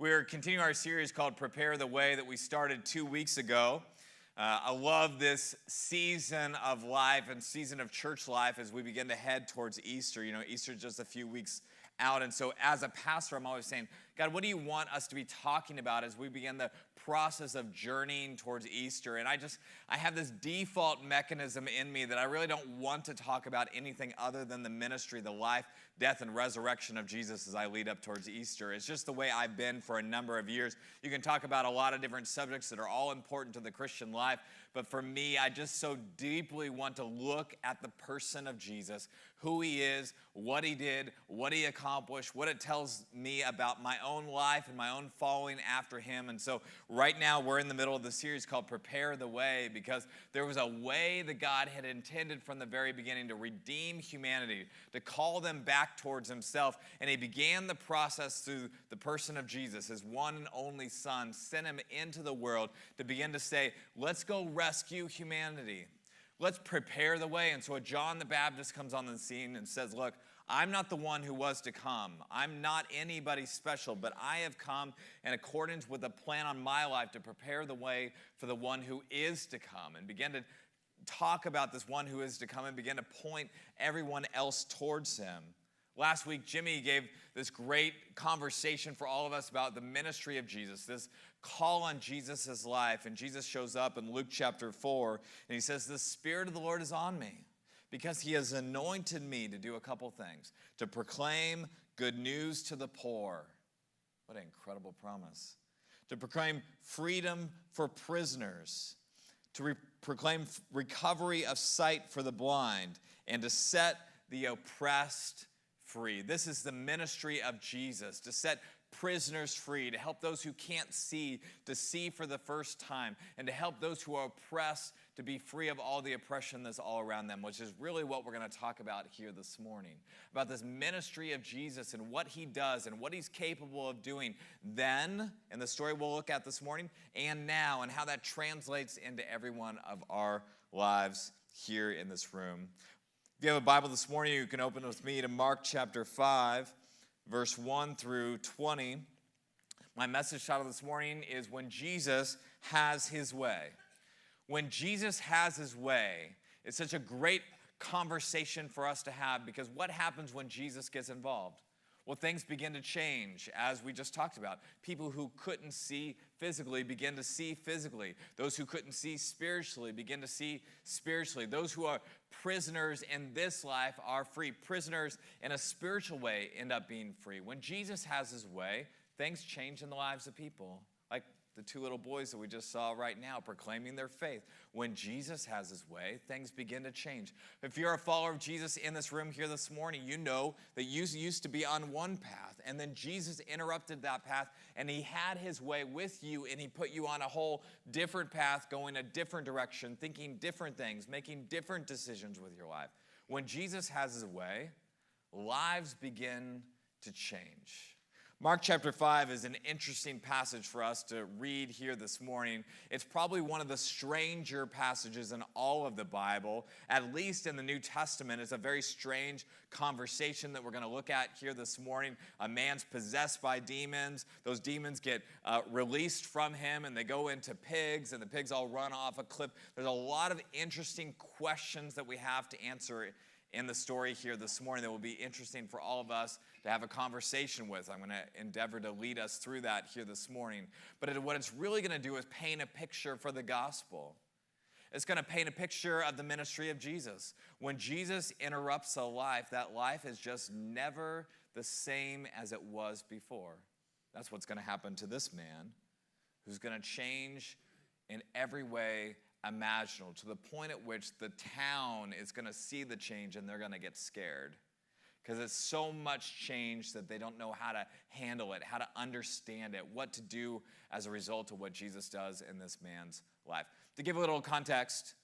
We're continuing our series called Prepare the Way that we started 2 weeks ago. I love this season of life and season of church life as we begin to head towards Easter. You know, Easter is just a few weeks out. And so as a pastor, I'm always saying, God, what do you want us to be talking about as we begin the process of journeying towards Easter? And I have this default mechanism in me that I really don't want to talk about anything other than the ministry, the life, death, and resurrection of Jesus as I lead up towards Easter. It's just the way I've been for a number of years. You can talk about a lot of different subjects that are all important to the Christian life, but for me, I just so deeply want to look at the person of Jesus, who he is, what he did, what he accomplished, what it tells me about my own life and my own following after him. And so right now we're in the middle of the series called Prepare the Way, because there was a way that God had intended from the very beginning to redeem humanity, to call them back towards himself. And he began the process through the person of Jesus, his one and only son, sent him into the world to begin to say, let's go rescue humanity. Let's prepare the way. And so John the Baptist comes on the scene and says, look, I'm not the one who was to come. I'm not anybody special, but I have come in accordance with a plan on my life to prepare the way for the one who is to come, and begin to talk about this one who is to come and begin to point everyone else towards him. Last week, Jimmy gave this great conversation for all of us about the ministry of Jesus, this call on Jesus' life. And Jesus shows up in Luke chapter 4, and he says, the Spirit of the Lord is on me, because he has anointed me to do a couple things, to proclaim good news to the poor. What an incredible promise. To proclaim freedom for prisoners, to proclaim recovery of sight for the blind, and to set the oppressed free. This is the ministry of Jesus, to set prisoners free, to help those who can't see to see for the first time, and to help those who are oppressed to be free of all the oppression that's all around them, which is really what we're going to talk about here this morning, about this ministry of Jesus and what he does and what he's capable of doing then, in the story we'll look at this morning, and now, and how that translates into every one of our lives here in this room. If you have a Bible this morning, you can open with me to Mark chapter 5, verse 1 through 20. My message title this morning is When Jesus Has His Way. When Jesus has his way, it's such a great conversation for us to have, because what happens when Jesus gets involved? Well, things begin to change, as we just talked about. People who couldn't see physically begin to see physically. Those who couldn't see spiritually begin to see spiritually. Those who are prisoners in this life are free. Prisoners in a spiritual way end up being free. When Jesus has his way, things change in the lives of people. Like the two little boys that we just saw right now proclaiming their faith. When Jesus has his way, things begin to change. If you're a follower of Jesus in this room here this morning, you know that you used to be on one path, and then Jesus interrupted that path, and he had his way with you, and he put you on a whole different path, going a different direction, thinking different things, making different decisions with your life. When Jesus has his way, lives begin to change. Mark chapter 5 is an interesting passage for us to read here this morning. It's probably one of the stranger passages in all of the Bible, at least in the New Testament. It's a very strange conversation that we're going to look at here this morning. A man's possessed by demons. Those demons get released from him, and they go into pigs, and the pigs all run off a cliff. There's a lot of interesting questions that we have to answer in the story here this morning that will be interesting for all of us to have a conversation with. I'm going to endeavor to lead us through that here this morning. But what it's really going to do is paint a picture for the gospel. It's going to paint a picture of the ministry of Jesus. When Jesus interrupts a life, that life is just never the same as it was before. That's what's going to happen to this man, who's going to change in every way imaginable, to the point at which the town is going to see the change and they're going to get scared, because it's so much change that they don't know how to handle it, how to understand it, what to do as a result of what Jesus does in this man's life. To give a little context,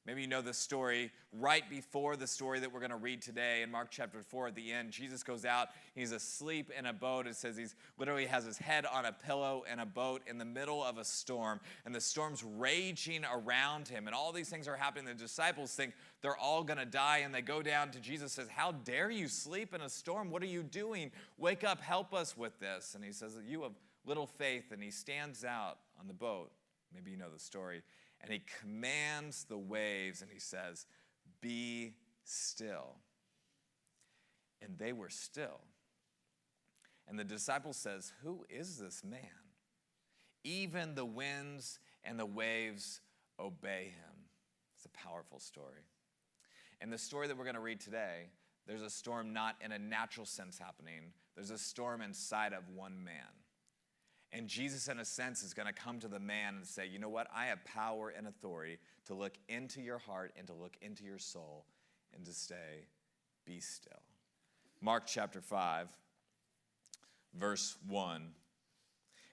maybe you know this story. Right before the story that we're going to read today in Mark chapter 4 at the end, Jesus goes out. He's asleep in a boat. It says he's literally has his head on a pillow in a boat in the middle of a storm. And the storm's raging around him. And all these things are happening. The disciples think they're all going to die. And they go down to Jesus and says, how dare you sleep in a storm? What are you doing? Wake up. Help us with this. And he says, you have little faith, and he stands out on the boat. Maybe you know the story. And he commands the waves, and he says, "Be still." And they were still. And the disciple says, "Who is this man? Even the winds and the waves obey him." It's a powerful story. In the story that we're going to read today, there's a storm not in a natural sense happening. There's a storm inside of one man. And Jesus, in a sense, is going to come to the man and say, "You know what? I have power and authority to look into your heart and to look into your soul and to say, be still." Mark chapter 5, verse 1.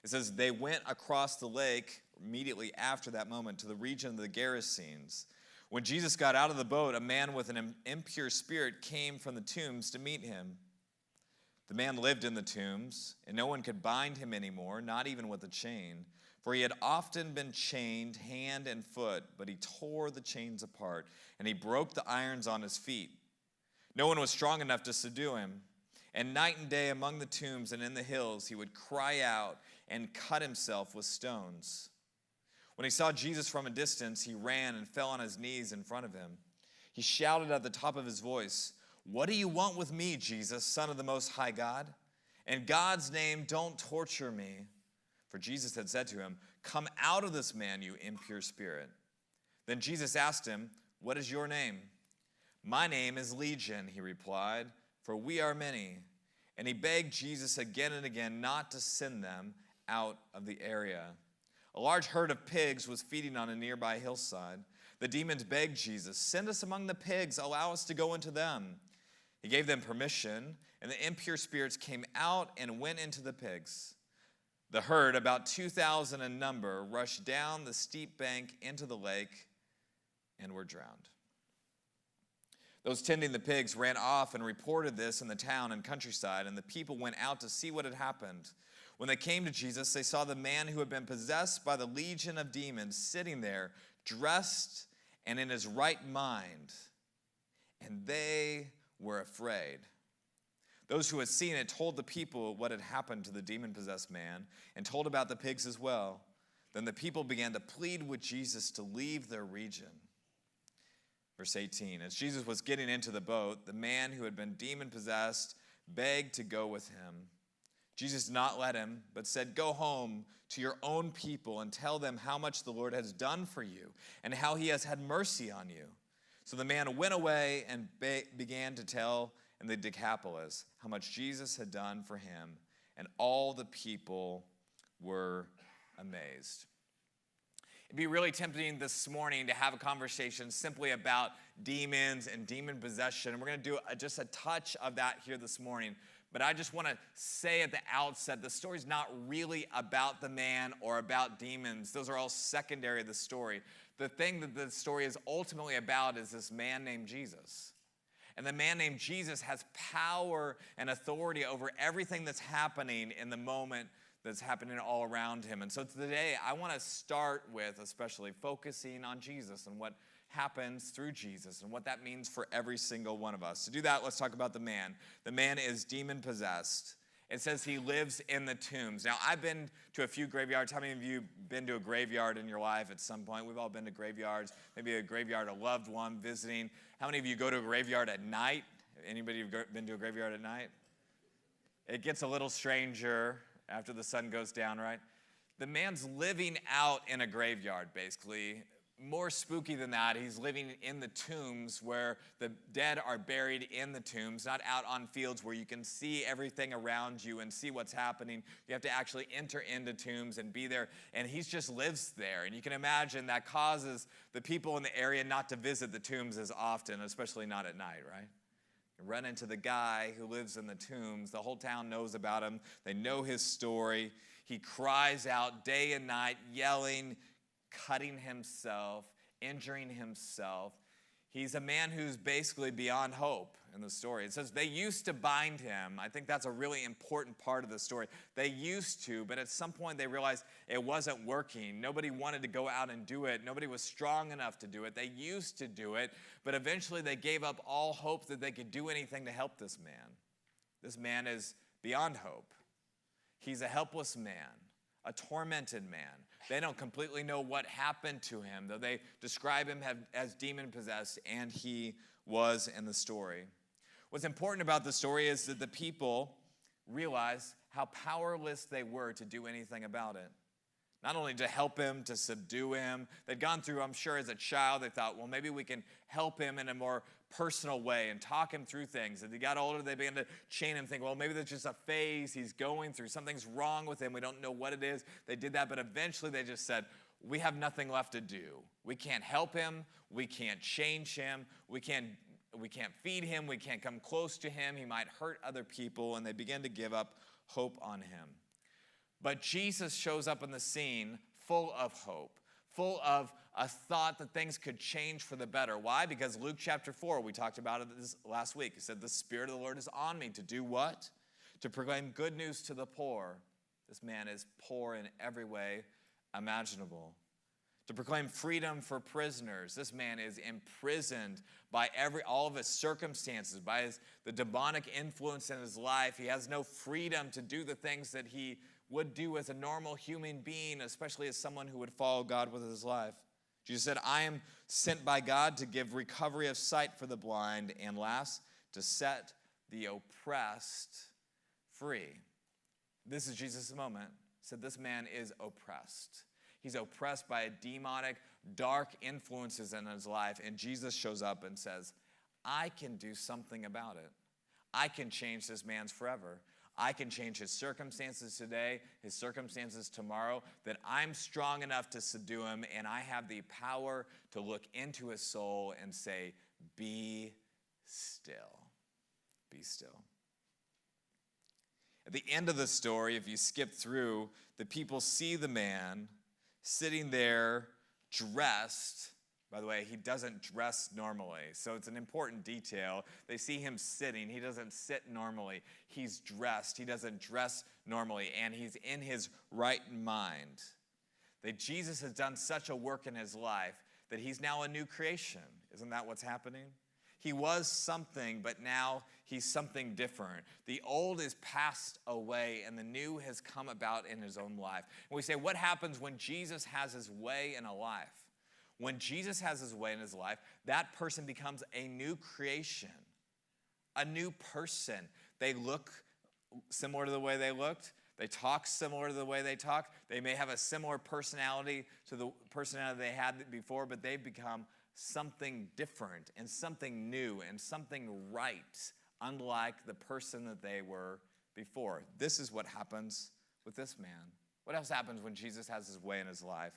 It says, "They went across the lake immediately after that moment to the region of the Gerasenes. When Jesus got out of the boat, a man with an impure spirit came from the tombs to meet him. The man lived in the tombs, and no one could bind him anymore, not even with a chain, for he had often been chained hand and foot, but he tore the chains apart, and he broke the irons on his feet. No one was strong enough to subdue him. And night and day among the tombs and in the hills, he would cry out and cut himself with stones. When he saw Jesus from a distance, he ran and fell on his knees in front of him. He shouted at the top of his voice, 'What do you want with me, Jesus, Son of the Most High God? In God's name, don't torture me.' For Jesus had said to him, 'Come out of this man, you impure spirit.' Then Jesus asked him, 'What is your name?' 'My name is Legion,' he replied, 'for we are many.' And he begged Jesus again and again not to send them out of the area. A large herd of pigs was feeding on a nearby hillside. The demons begged Jesus, 'Send us among the pigs, allow us to go into them.' He gave them permission, and the impure spirits came out and went into the pigs. The herd, about 2,000 in number, rushed down the steep bank into the lake and were drowned. Those tending the pigs ran off and reported this in the town and countryside, and the people went out to see what had happened. When they came to Jesus, they saw the man who had been possessed by the legion of demons sitting there, dressed and in his right mind, and they were afraid. Those who had seen it told the people what had happened to the demon-possessed man and told about the pigs as well. Then the people began to plead with Jesus to leave their region. Verse 18, as Jesus was getting into the boat, the man who had been demon-possessed begged to go with him. Jesus did not let him, but said, "Go home to your own people and tell them how much the Lord has done for you and how he has had mercy on you." So the man went away and began to tell in the Decapolis how much Jesus had done for him, and all the people were amazed. It'd be really tempting this morning to have a conversation simply about demons and demon possession. And we're going to do just a touch of that here this morning. But I just want to say at the outset, the story's not really about the man or about demons. Those are all secondary to the story. The thing that the story is ultimately about is this man named Jesus. And the man named Jesus has power and authority over everything that's happening in the moment that's happening all around him. And so today, I want to start with especially focusing on Jesus and what happens through Jesus and what that means for every single one of us. To do that, let's talk about the man. The man is demon-possessed. It says he lives in the tombs. Now, I've been to a few graveyards. How many of you been to a graveyard in your life at some point? We've all been to graveyards, maybe a graveyard, a loved one visiting. How many of you go to a graveyard at night? Anybody been to a graveyard at night? It gets a little stranger after the sun goes down, right? The man's living out in a graveyard, basically. More spooky than that, he's living in the tombs where the dead are buried in the tombs, not out on fields where you can see everything around you and see what's happening. You have to actually enter into tombs and be there, and he just lives there. And you can imagine that causes the people in the area not to visit the tombs as often, especially not at night, right? You run into the guy who lives in the tombs. The whole town knows about him. They know his story. He cries out day and night, yelling, cutting himself, injuring himself. He's a man who's basically beyond hope in the story. It says they used to bind him. I think that's a really important part of the story. They used to, but at some point they realized it wasn't working. Nobody wanted to go out and do it. Nobody was strong enough to do it. They used to do it, but eventually they gave up all hope that they could do anything to help this man. This man is beyond hope. He's a helpless man, a tormented man. They don't completely know what happened to him, though they describe him as demon-possessed, and he was in the story. What's important about the story is that the people realized how powerless they were to do anything about it. Not only to help him, to subdue him. They'd gone through, I'm sure, as a child, they thought, well, maybe we can help him in a more personal way and talk him through things. As he got older, they began to chain him, think, well, maybe that's just a phase he's going through. Something's wrong with him. We don't know what it is. They did that, but eventually they just said, we have nothing left to do. We can't help him. We can't change him. We can't feed him. We can't come close to him. He might hurt other people, and they began to give up hope on him. But Jesus shows up in the scene full of hope, full of a thought that things could change for the better. Why? Because Luke chapter 4, we talked about it this last week. He said, the Spirit of the Lord is on me to do what? To proclaim good news to the poor. This man is poor in every way imaginable. To proclaim freedom for prisoners. This man is imprisoned by all of his circumstances, by the demonic influence in his life. He has no freedom to do the things that he would do as a normal human being, especially as someone who would follow God with his life. Jesus said, I am sent by God to give recovery of sight for the blind, and last, to set the oppressed free. This is Jesus' moment. He said, this man is oppressed. He's oppressed by demonic, dark influences in his life, and Jesus shows up and says, I can do something about it. I can change this man's forever. I can change his circumstances today, his circumstances tomorrow, that I'm strong enough to subdue him, and I have the power to look into his soul and say, be still. Be still. At the end of the story, if you skip through, the people see the man sitting there dressed. By the way, he doesn't dress normally, so it's an important detail. They see him sitting. He doesn't sit normally. He's dressed. He doesn't dress normally, and he's in his right mind. That Jesus has done such a work in his life that he's now a new creation. Isn't that what's happening? He was something, but now he's something different. The old is passed away, and the new has come about in his own life. And we say, what happens when Jesus has his way in a life? When Jesus has his way in his life, that person becomes a new creation, a new person. They look similar to the way they looked. They talk similar to the way they talked. They may have a similar personality to the personality they had before, but they've become something different and something new and something right, unlike the person that they were before. This is what happens with this man. What else happens when Jesus has his way in his life?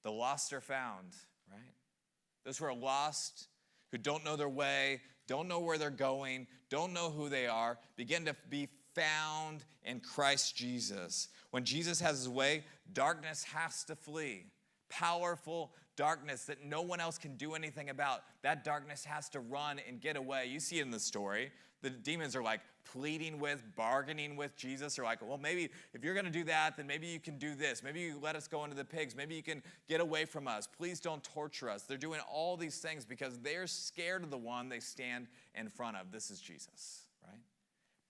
The lost are found, right? Those who are lost, who don't know their way, don't know where they're going, don't know who they are, begin to be found in Christ Jesus. When Jesus has his way, darkness has to flee. Powerful darkness that no one else can do anything about. That darkness has to run and get away. You see it in the story. The demons are like pleading with, bargaining with Jesus. They're like, well, maybe if you're going to do that, then maybe you can do this. Maybe you let us go into the pigs. Maybe you can get away from us. Please don't torture us. They're doing all these things because they're scared of the one they stand in front of. This is Jesus, right?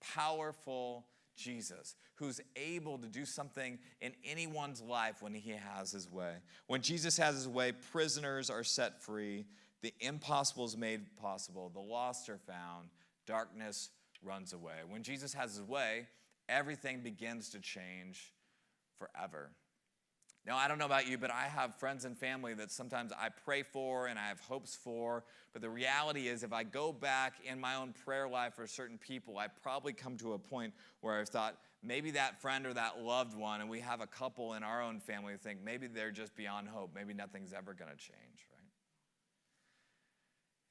Powerful Jesus, who's able to do something in anyone's life when he has his way. When Jesus has his way, prisoners are set free. The impossible is made possible. The lost are found. Darkness runs away. When Jesus has his way, everything begins to change forever. Now, I don't know about you, but I have friends and family that sometimes I pray for and I have hopes for. But the reality is, if I go back in my own prayer life for certain people, I probably come to a point where I've thought maybe that friend or that loved one, and we have a couple in our own family who think maybe they're just beyond hope. Maybe nothing's ever going to change, right?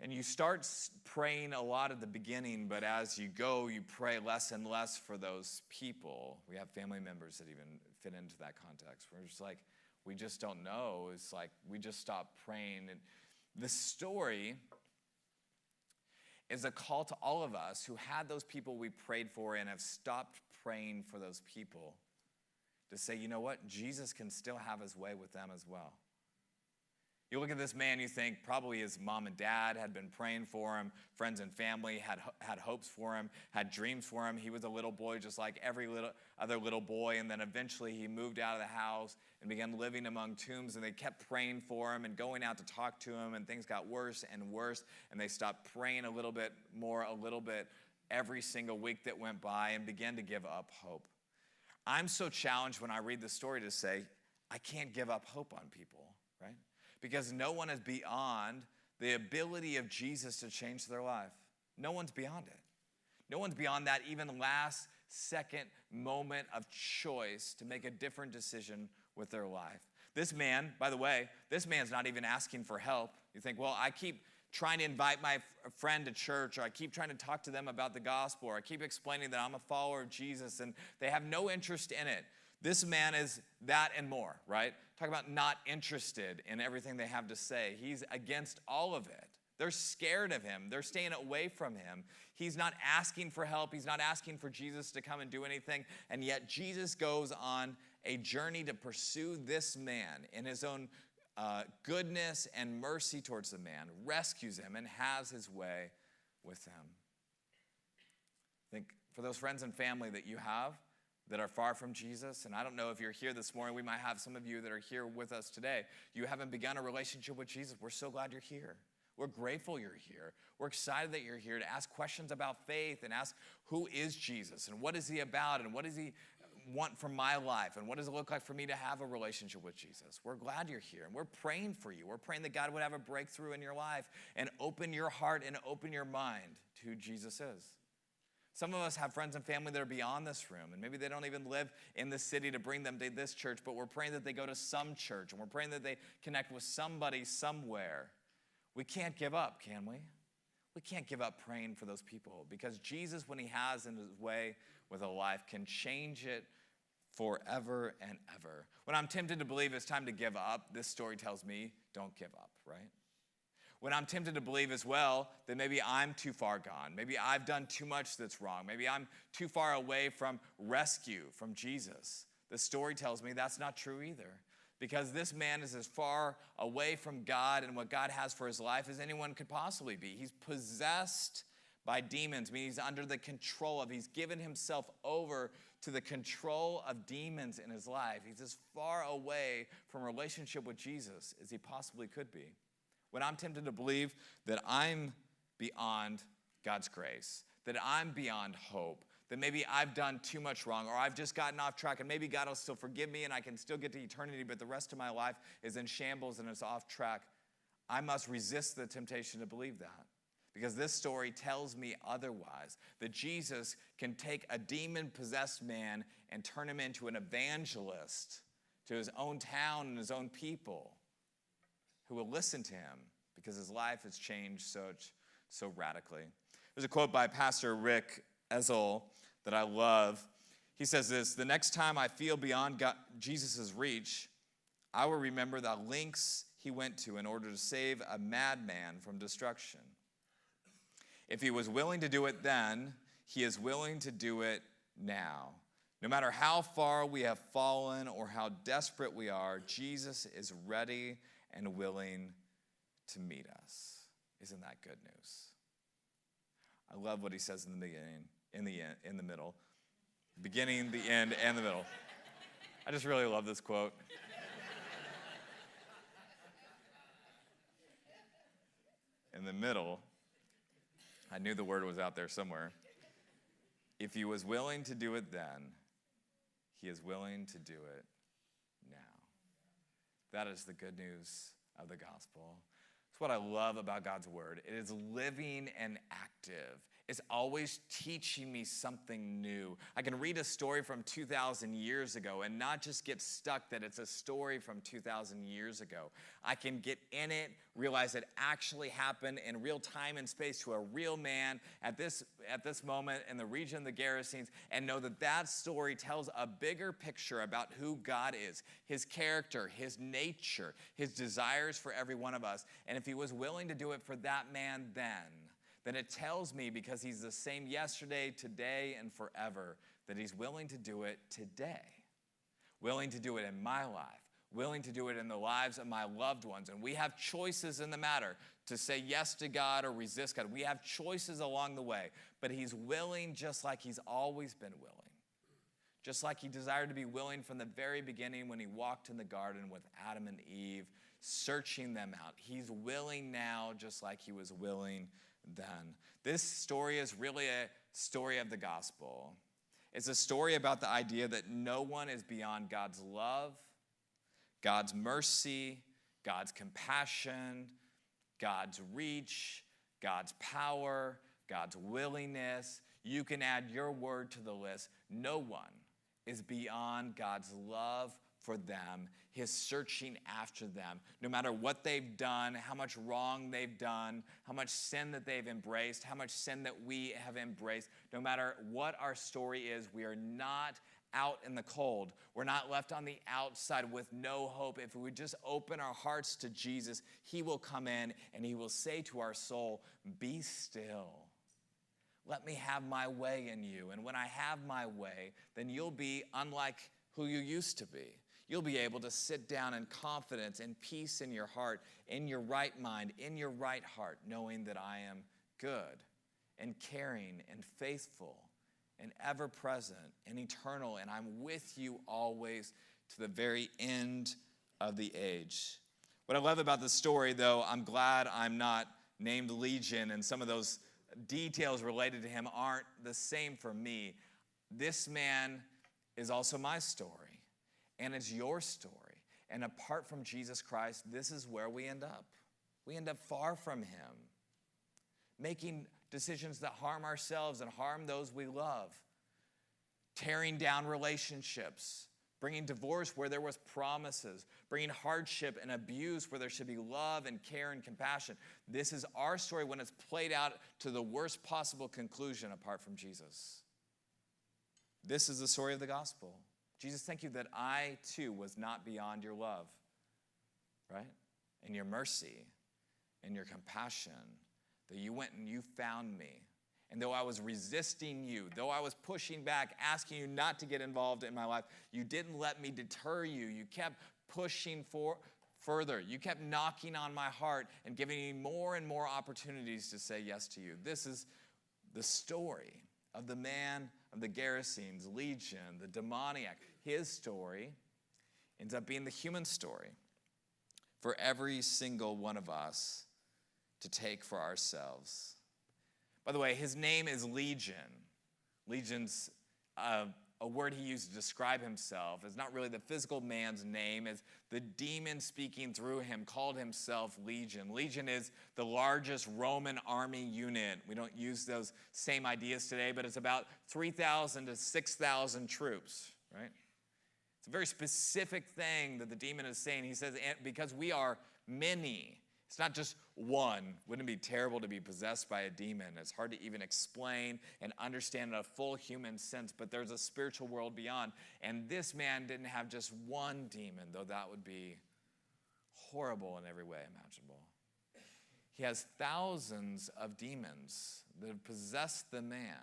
And you start praying a lot at the beginning, but as you go, you pray less and less for those people. We have family members that even fit into that context. We're just like, we just don't know. It's like we just stop praying. And the story is a call to all of us who had those people we prayed for and have stopped praying for those people to say, you know what? Jesus can still have his way with them as well. You look at this man, you think probably his mom and dad had been praying for him, friends and family had hopes for him, had dreams for him. He was a little boy just like every other little boy, and then eventually he moved out of the house and began living among tombs, and they kept praying for him and going out to talk to him, and things got worse and worse, and they stopped praying a little bit more, a little bit every single week that went by, and began to give up hope. I'm so challenged when I read this story to say, I can't give up hope on people, right? Because no one is beyond the ability of Jesus to change their life. No one's beyond it. No one's beyond that even last second moment of choice to make a different decision with their life. This man, by the way, this man's not even asking for help. You think, well, I keep trying to invite my friend to church, or I keep trying to talk to them about the gospel, or I keep explaining that I'm a follower of Jesus, and they have no interest in it. This man is that and more, right? Talk about not interested in everything they have to say. He's against all of it. They're scared of him. They're staying away from him. He's not asking for help. He's not asking for Jesus to come and do anything. And yet Jesus goes on a journey to pursue this man in his own goodness and mercy towards the man, rescues him, and has his way with him. I think for those friends and family that you have that are far from Jesus, and I don't know if you're here this morning, we might have some of you that are here with us today. You haven't begun a relationship with Jesus. We're so glad you're here. We're grateful you're here. We're excited that you're here to ask questions about faith and ask, who is Jesus and what is he about and what does he want from my life and what does it look like for me to have a relationship with Jesus? We're glad you're here, and we're praying for you. We're praying that God would have a breakthrough in your life and open your heart and open your mind to who Jesus is. Some of us have friends and family that are beyond this room, and maybe they don't even live in the city to bring them to this church, but we're praying that they go to some church, and we're praying that they connect with somebody somewhere. We can't give up, can we? We can't give up praying for those people, because Jesus, when he has in his way with a life, can change it forever and ever. When I'm tempted to believe it's time to give up, this story tells me, don't give up, right? When I'm tempted to believe as well that maybe I'm too far gone, maybe I've done too much that's wrong, maybe I'm too far away from rescue from Jesus, the story tells me that's not true either. Because this man is as far away from God and what God has for his life as anyone could possibly be. He's possessed by demons, meaning he's under the control of, he's given himself over to the control of demons in his life. He's as far away from a relationship with Jesus as he possibly could be. When I'm tempted to believe that I'm beyond God's grace, that I'm beyond hope, that maybe I've done too much wrong, or I've just gotten off track, and maybe God will still forgive me and I can still get to eternity, but the rest of my life is in shambles and it's off track, I must resist the temptation to believe that. Because this story tells me otherwise, that Jesus can take a demon-possessed man and turn him into an evangelist to his own town and his own people who will listen to him because his life has changed so radically. There's a quote by Pastor Rick Ezel that I love. He says this: the next time I feel beyond Jesus' reach, I will remember the lengths he went to in order to save a madman from destruction. If he was willing to do it then, he is willing to do it now. No matter how far we have fallen or how desperate we are, Jesus is ready and willing to meet us. Isn't that good news? I love what he says in the beginning, in the middle. Beginning, the end, and the middle. I just really love this quote. In the middle, I knew the word was out there somewhere. If he was willing to do it then, he is willing to do it now. That is the good news of the gospel. It's what I love about God's word. It is living and active. It's always teaching me something new. I can read a story from 2,000 years ago and not just get stuck that it's a story from 2,000 years ago. I can get in it, realize it actually happened in real time and space to a real man at this moment in the region of the Gerasenes, and know that that story tells a bigger picture about who God is, his character, his nature, his desires for every one of us. And if he was willing to do it for that man then it tells me, because he's the same yesterday, today, and forever, that he's willing to do it today. Willing to do it in my life. willing to do it in the lives of my loved ones. And we have choices in the matter to say yes to God or resist God. We have choices along the way, but he's willing just like he's always been willing. Just like he desired to be willing from the very beginning when he walked in the garden with Adam and Eve, searching them out. He's willing now just like he was willing then. This story is really a story of the gospel. It's a story about the idea that no one is beyond God's love, God's mercy, God's compassion, God's reach, God's power, God's willingness. You can add your word to the list. No one is beyond God's love for them, his searching after them. No matter what they've done, how much wrong they've done, how much sin that they've embraced, how much sin that we have embraced, no matter what our story is, we are not out in the cold. We're not left on the outside with no hope. If we would just open our hearts to Jesus, he will come in and he will say to our soul, be still. Let me have my way in you. And when I have my way, then you'll be unlike who you used to be. You'll be able to sit down in confidence and peace in your heart, in your right mind, in your right heart, knowing that I am good and caring and faithful and ever present and eternal, and I'm with you always to the very end of the age. What I love about the story, though, I'm glad I'm not named Legion, and some of those details related to him aren't the same for me. This man is also my story, and it's your story. And apart from Jesus Christ, this is where we end up. We end up far from him, making decisions that harm ourselves and harm those we love, tearing down relationships, bringing divorce where there was promises, bringing hardship and abuse where there should be love and care and compassion. This is our story when it's played out to the worst possible conclusion apart from Jesus. This is the story of the gospel. Jesus, thank you that I too was not beyond your love, right? And your mercy and your compassion, that you went and you found me. And though I was resisting you, though I was pushing back, asking you not to get involved in my life, you didn't let me deter you. You kept pushing further. You kept knocking on my heart and giving me more and more opportunities to say yes to you. This is the story of the man of the Gerasenes, Legion, the demoniac. His story ends up being the human story for every single one of us to take for ourselves. By the way, his name is Legion. Legion's a word he used to describe himself. It's not really the physical man's name. It's the demon speaking through him called himself Legion. Legion is the largest Roman army unit. We don't use those same ideas today, but it's about 3,000 to 6,000 troops, right? It's a very specific thing that the demon is saying. He says, because we are many. It's not just one. Wouldn't it be terrible to be possessed by a demon? It's hard to even explain and understand in a full human sense, but there's a spiritual world beyond. And this man didn't have just one demon, though that would be horrible in every way imaginable. He has thousands of demons that have possessed the man.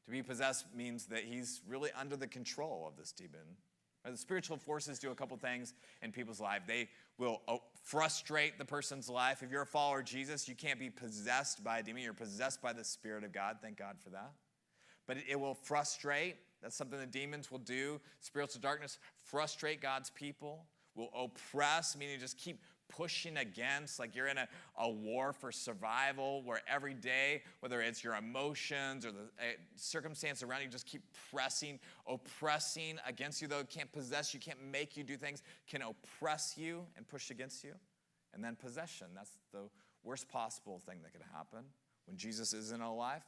To be possessed means that he's really under the control of this demon. The spiritual forces do a couple things in people's life. They will frustrate the person's life. If you're a follower of Jesus, you can't be possessed by a demon. You're possessed by the Spirit of God. Thank God for that. But it will frustrate. That's something the demons will do. Spiritual darkness, frustrate God's people. Will oppress, meaning just keep pushing against, like you're in a war for survival where every day, whether it's your emotions or the circumstance around you, just keep oppressing against you. Though it can't possess you, can't make you do things, can oppress you and push against you. And then possession, that's the worst possible thing that could happen. When Jesus is in a life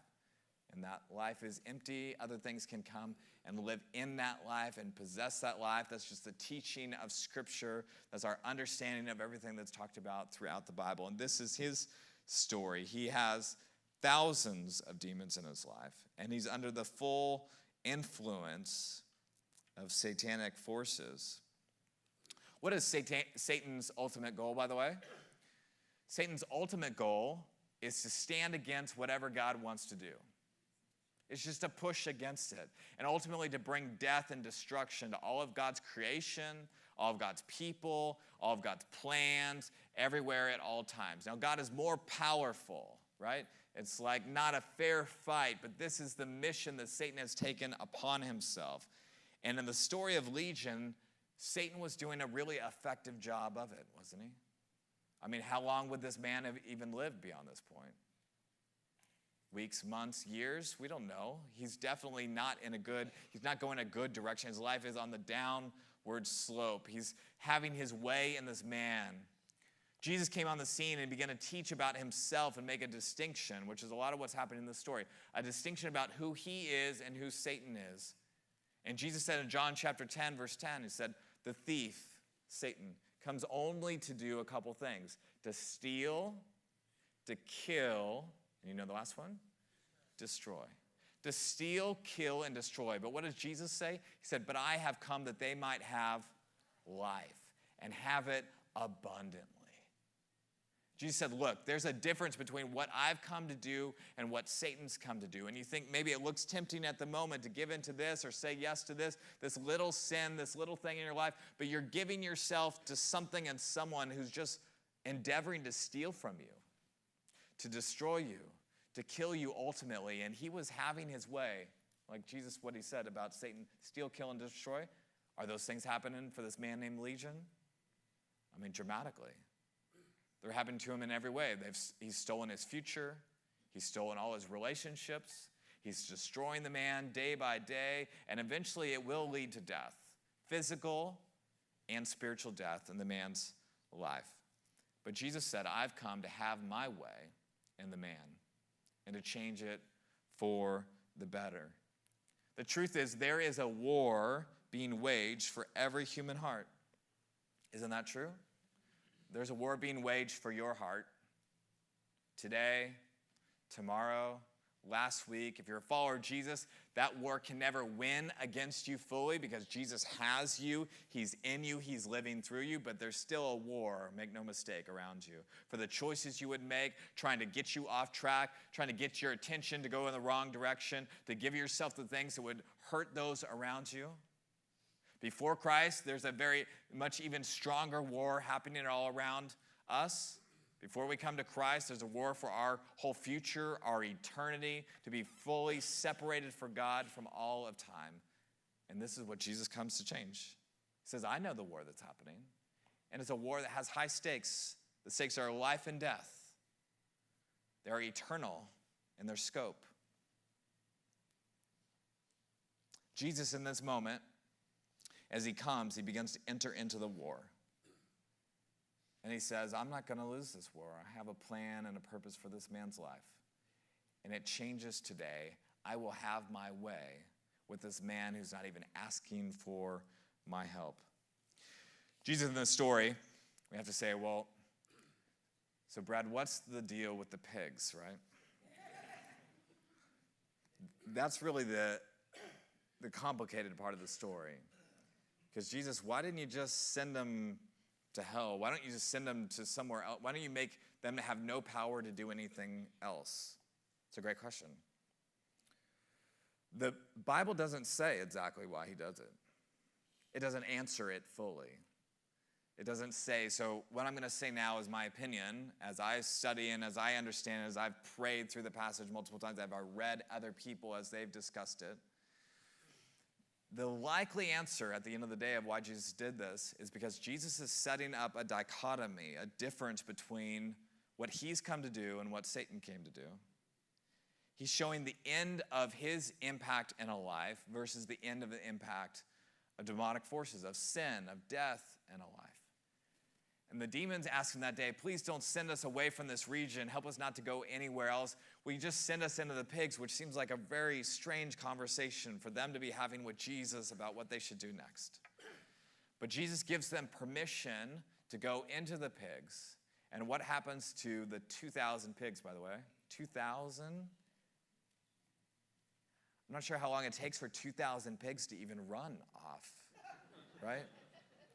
and that life is empty, other things can come and live in that life and possess that life. That's just the teaching of Scripture. That's our understanding of everything that's talked about throughout the Bible. And this is his story. He has thousands of demons in his life, and he's under the full influence of satanic forces. What is Satan's ultimate goal, by the way? Satan's ultimate goal is to stand against whatever God wants to do. It's just a push against it. And ultimately to bring death and destruction to all of God's creation, all of God's people, all of God's plans, everywhere at all times. Now, God is more powerful, right? It's like not a fair fight, but this is the mission that Satan has taken upon himself. And in the story of Legion, Satan was doing a really effective job of it, wasn't he? I mean, how long would this man have even lived beyond this point? Weeks, months, years? We don't know. He's definitely not he's not going a good direction. His life is on the downward slope. He's having his way in this man. Jesus came on the scene and began to teach about himself and make a distinction, which is a lot of what's happening in the story. A distinction about who he is and who Satan is. And Jesus said in John chapter 10, verse 10, he said, the thief, Satan, comes only to do a couple things. To steal, to kill, and you know the last one? Destroy. To steal, kill, and destroy. But what does Jesus say? He said, but I have come that they might have life and have it abundantly. Jesus said, look, there's a difference between what I've come to do and what Satan's come to do. And you think maybe it looks tempting at the moment to give into this or say yes to this little sin, this little thing in your life, but you're giving yourself to something and someone who's just endeavoring to steal from you, to destroy you, to kill you ultimately. And he was having his way, like Jesus, what he said about Satan, steal, kill, and destroy. Are those things happening for this man named Legion? I mean, dramatically. They're happening to him in every way. He's stolen his future. He's stolen all his relationships. He's destroying the man day by day. And eventually it will lead to death, physical and spiritual death in the man's life. But Jesus said, I've come to have my way in the man and to change it for the better. The truth is, there is a war being waged for every human heart. Isn't that true? There's a war being waged for your heart today, tomorrow, last week. If you're a follower of Jesus, that war can never win against you fully because Jesus has you. He's in you. He's living through you. But there's still a war, make no mistake, around you. For the choices you would make, trying to get you off track, trying to get your attention to go in the wrong direction, to give yourself the things that would hurt those around you. Before Christ, there's a very much even stronger war happening all around us. Before we come to Christ, there's a war for our whole future, our eternity, to be fully separated from God from all of time. And this is what Jesus comes to change. He says, I know the war that's happening. And it's a war that has high stakes. The stakes are life and death. They are eternal in their scope. Jesus, in this moment, as he comes, he begins to enter into the war. And he says, I'm not going to lose this war. I have a plan and a purpose for this man's life. And it changes today. I will have my way with this man who's not even asking for my help. Jesus in this story, we have to say, well, so Brad, what's the deal with the pigs, right? That's really the complicated part of the story. Because Jesus, why didn't you just send them to hell? Why don't you just send them to somewhere else? Why don't you make them have no power to do anything else? It's a great question. The Bible doesn't say exactly why he does it. It doesn't answer it fully. It doesn't say, so what I'm going to say now is my opinion, as I study and as I understand it, as I've prayed through the passage multiple times, I've read other people as they've discussed it. The likely answer at the end of the day of why Jesus did this is because Jesus is setting up a dichotomy, a difference between what he's come to do and what Satan came to do. He's showing the end of his impact in a life versus the end of the impact of demonic forces, of sin, of death in a life. And the demons asked him that day, please don't send us away from this region. Help us not to go anywhere else. Will you just send us into the pigs, which seems like a very strange conversation for them to be having with Jesus about what they should do next. But Jesus gives them permission to go into the pigs. And what happens to the 2,000 pigs, by the way? 2,000? I'm not sure how long it takes for 2,000 pigs to even run off, right?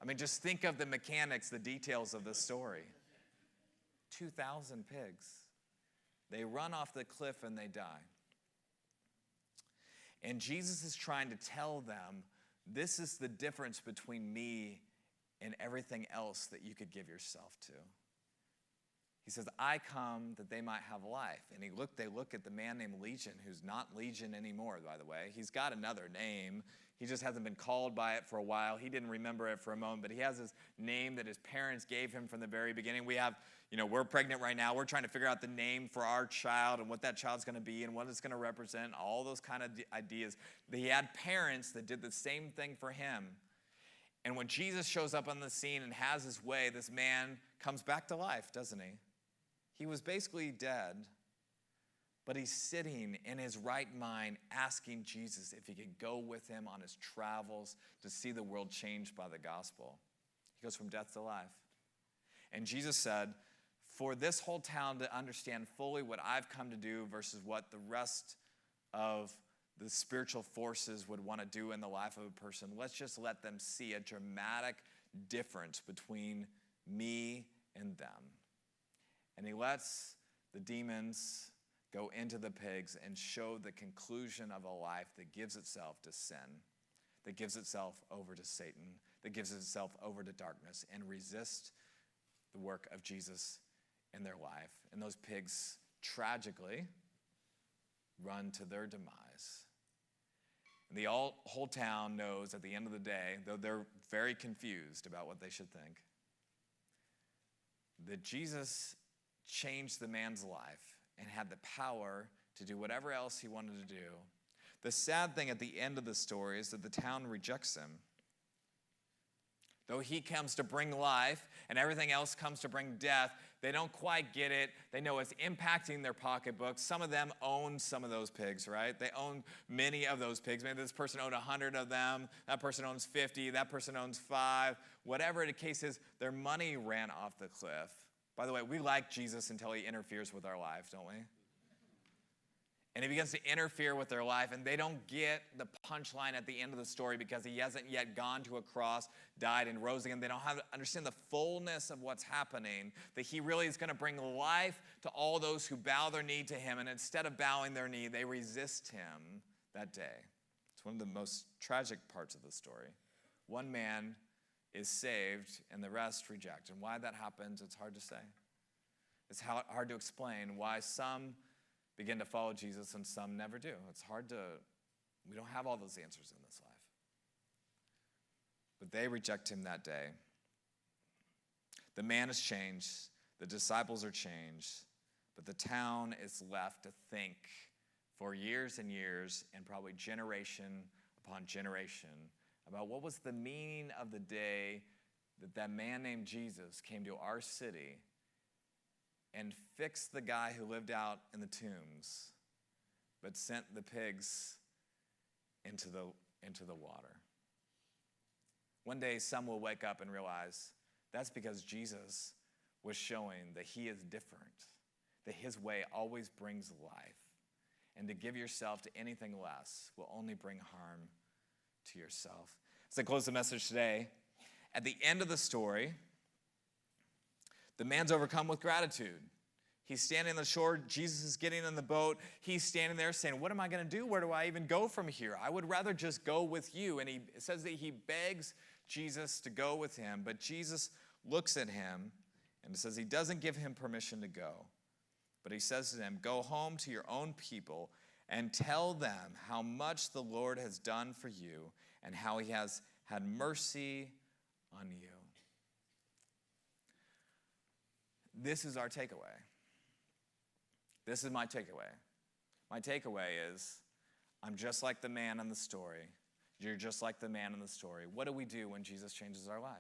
I mean, just think of the mechanics, the details of the story. 2,000 pigs. They run off the cliff and they die. And Jesus is trying to tell them, this is the difference between me and everything else that you could give yourself to. He says, I come that they might have life. And they look at the man named Legion, who's not Legion anymore, by the way. He's got another name. He just hasn't been called by it for a while. He didn't remember it for a moment, but he has this name that his parents gave him from the very beginning. We're pregnant right now. We're trying to figure out the name for our child and what that child's going to be and what it's going to represent, all those kind of ideas. He had parents that did the same thing for him. And when Jesus shows up on the scene and has his way, this man comes back to life, doesn't he? He was basically dead, but he's sitting in his right mind asking Jesus if he could go with him on his travels to see the world changed by the gospel. He goes from death to life. And Jesus said, for this whole town to understand fully what I've come to do versus what the rest of the spiritual forces would want to do in the life of a person, let's just let them see a dramatic difference between me and them. And he lets the demons go into the pigs and show the conclusion of a life that gives itself to sin, that gives itself over to Satan, that gives itself over to darkness, and resist the work of Jesus in their life. And those pigs tragically run to their demise. And the whole town knows at the end of the day, though they're very confused about what they should think, that Jesus changed the man's life and had the power to do whatever else he wanted to do. The sad thing at the end of the story is that the town rejects him. Though he comes to bring life and everything else comes to bring death, they don't quite get it. They know it's impacting their pocketbooks. Some of them own some of those pigs, right? They own many of those pigs. Maybe this person owned 100 of them. That person owns 50. That person owns 5. Whatever the case is, their money ran off the cliff. By the way, we like Jesus until he interferes with our life, don't we? And he begins to interfere with their life, and they don't get the punchline at the end of the story because he hasn't yet gone to a cross, died, and rose again. They don't understand the fullness of what's happening, that he really is going to bring life to all those who bow their knee to him, and instead of bowing their knee, they resist him that day. It's one of the most tragic parts of the story. One man is saved, and the rest reject. And why that happens, it's hard to say. It's hard to explain why some begin to follow Jesus and some never do. We don't have all those answers in this life. But they reject him that day. The man is changed, the disciples are changed, but the town is left to think for years and years, and probably generation upon generation, about what was the meaning of the day that man named Jesus came to our city and fixed the guy who lived out in the tombs, but sent the pigs into the water. One day, some will wake up and realize that's because Jesus was showing that he is different, that his way always brings life, and to give yourself to anything less will only bring harm to yourself. As I close the message today, at the end of the story, the man's overcome with gratitude. He's standing on the shore. Jesus is getting in the boat. He's standing there saying, what am I going to do? Where do I even go from here? I would rather just go with you. And it says that he begs Jesus to go with him. But Jesus looks at him and it says he doesn't give him permission to go. But he says to him, go home to your own people and tell them how much the Lord has done for you and how he has had mercy on you. This is our takeaway. This is my takeaway. My takeaway is, I'm just like the man in the story. You're just like the man in the story. What do we do when Jesus changes our life?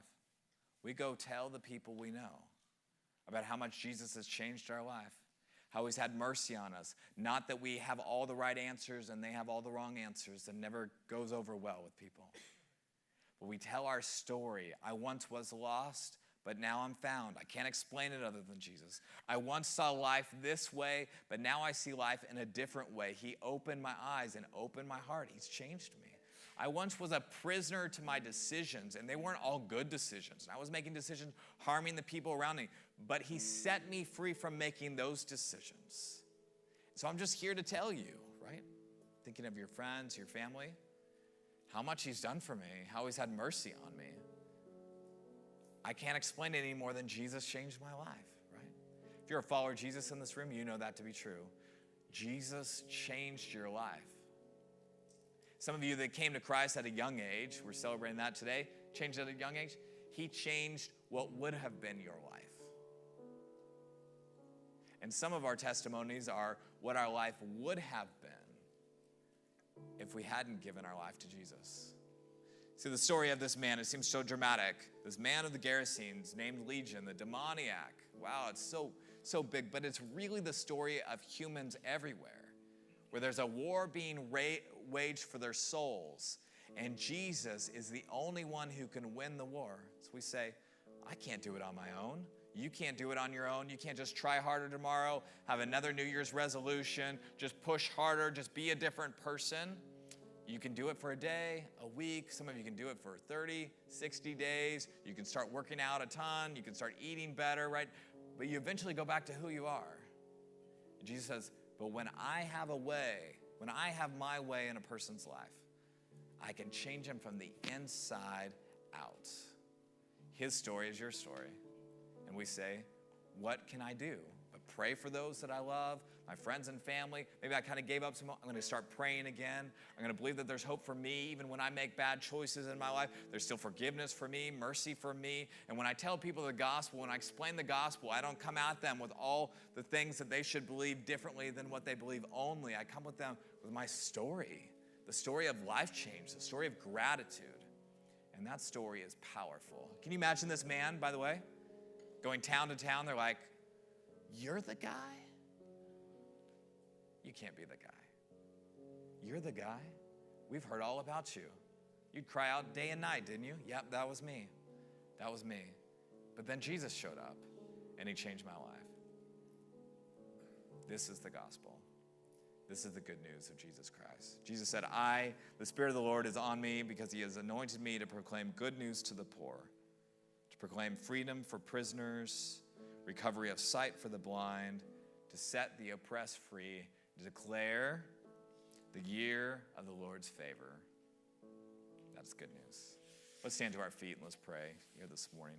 We go tell the people we know about how much Jesus has changed our life, how he's had mercy on us. Not that we have all the right answers and they have all the wrong answers. That never goes over well with people. But we tell our story. I once was lost, but now I'm found. I can't explain it other than Jesus. I once saw life this way, but now I see life in a different way. He opened my eyes and opened my heart. He's changed me. I once was a prisoner to my decisions, and they weren't all good decisions. I was making decisions harming the people around me, but he set me free from making those decisions. So I'm just here to tell you, right? thinking of your friends, your family, how much he's done for me, how he's had mercy on me. I can't explain it any more than Jesus changed my life, right? If you're a follower of Jesus in this room, you know that to be true. Jesus changed your life. Some of you that came to Christ at a young age, we're celebrating that today, changed at a young age. He changed what would have been your life. And some of our testimonies are what our life would have been if we hadn't given our life to Jesus. See, the story of this man, it seems so dramatic. This man of the Gerasenes named Legion, the demoniac. Wow, it's so big, but it's really the story of humans everywhere, where there's a war being waged for their souls, and Jesus is the only one who can win the war. So we say, I can't do it on my own. You can't do it on your own. You can't just try harder tomorrow, have another New Year's resolution, just push harder, just be a different person. You can do it for a day, a week. Some of you can do it for 30, 60 days. You can start working out a ton. You can start eating better, right? But you eventually go back to who you are. And Jesus says, but when I have a way, when I have my way in a person's life, I can change them from the inside out. His story is your story. And we say, what can I do? But pray for those that I love, my friends and family. Maybe I kind of gave up some. I'm going to start praying again. I'm going to believe that there's hope for me. Even when I make bad choices in my life, there's still forgiveness for me, mercy for me. And when I tell people the gospel, when I explain the gospel, I don't come at them with all the things that they should believe differently than what they believe only. I come with them with my story, the story of life change, the story of gratitude. And that story is powerful. Can you imagine this man, by the way? Going town to town, they're like, you're the guy? You can't be the guy. You're the guy? We've heard all about you. You'd cry out day and night, didn't you? Yep, that was me. That was me. But then Jesus showed up, and he changed my life. This is the gospel. This is the good news of Jesus Christ. Jesus said, the Spirit of the Lord is on me because he has anointed me to proclaim good news to the poor, to proclaim freedom for prisoners, recovery of sight for the blind, to set the oppressed free, to declare the year of the Lord's favor. That's good news. Let's stand to our feet and let's pray here this morning.